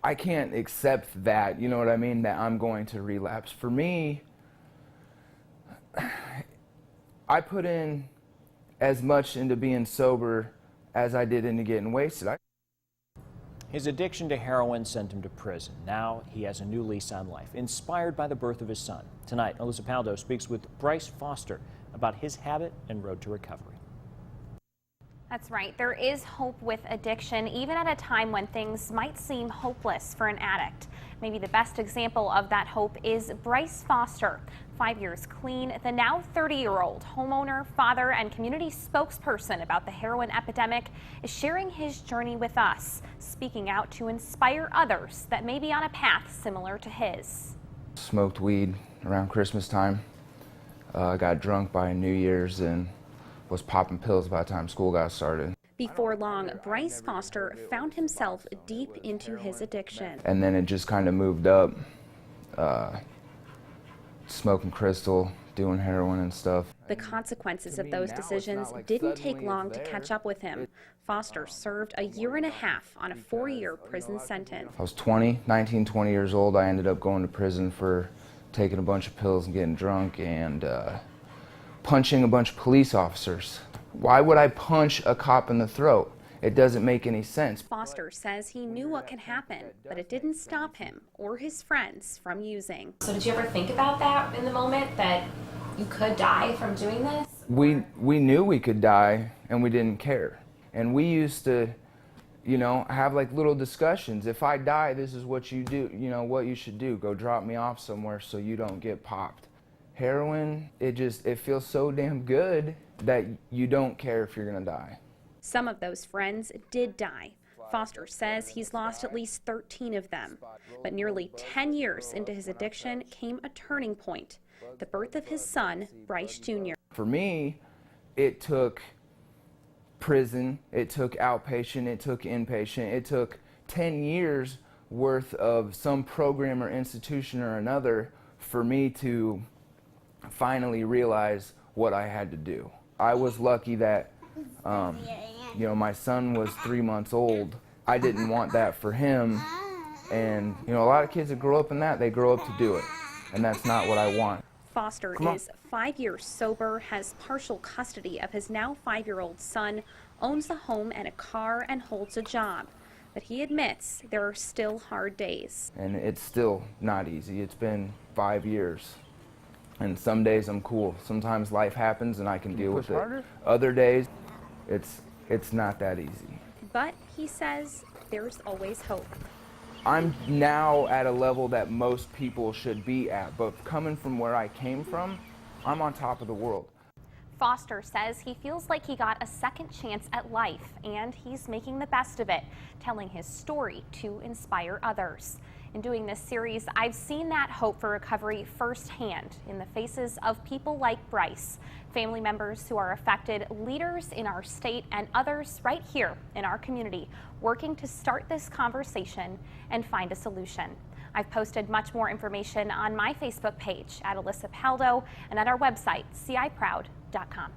I can't accept that, you know what I mean, that I'm going to relapse. For me, I put in as much into being sober as I did into getting wasted. His addiction to heroin sent him to prison. Now he has a new lease on life, inspired by the birth of his son. Tonight, Alyssa Paldo speaks with Bryce Foster about his habit and road to recovery. That's right. There is hope with addiction, even at a time when things might seem hopeless for an addict. Maybe the best example of that hope is Bryce Foster. 5 years clean, the now 30-year-old homeowner, father, and community spokesperson about the heroin epidemic is sharing his journey with us, speaking out to inspire others that may be on a path similar to his. Smoked weed around Christmas time, got drunk by New Year's, and was popping pills by the time school got started. Before long, Bryce Foster found himself deep into his addiction. And then it just kind of moved up, smoking crystal, doing heroin and stuff. The consequences of those decisions didn't take long to catch up with him. Foster served a year and a half on a 4-year prison sentence. I was 19, 20 years old. I ended up going to prison for taking a bunch of pills and getting drunk and punching a bunch of police officers. Why would I punch a cop in the throat? It doesn't make any sense. Foster says he knew what could happen, but it didn't stop him or his friends from using. So did you ever think about that in the moment, that you could die from doing this? We knew we could die, and we didn't care. And we used to, you know, have like little discussions. If I die, this is what you do, you know, what you should do. Go drop me off somewhere so you don't get popped. Heroin, it feels so damn good that you don't care if you're gonna die. Some of those friends did die. Foster says he's lost at least 13 of them. But nearly 10 years into his addiction came a turning point, the birth of his son, Bryce Jr. For me, it took prison, it took outpatient, it took inpatient, it took 10 years worth of some program or institution or another for me to finally realize what I had to do. I was lucky that you know, my son was 3 months old. I didn't want that for him, and you know, a lot of kids that grow up in that, they grow up to do it, and that's not what I want. Foster is 5 years sober, has partial custody of his now 5-year-old son, owns a home and a car, and holds a job. But he admits there are still hard days. And it's still not easy. It's been 5 years. And some days I'm cool. Sometimes life happens and I can deal with it. Other days, it's not that easy. But he says there's always hope. I'm now at a level that most people should be at, but coming from where I came from, I'm on top of the world. Foster says he feels like he got a second chance at life, and he's making the best of it, telling his story to inspire others. In doing this series, I've seen that hope for recovery firsthand in the faces of people like Bryce, family members who are affected, leaders in our state, and others right here in our community working to start this conversation and find a solution. I've posted much more information on my Facebook page at Alyssa Paldo and at our website, ciproud.com.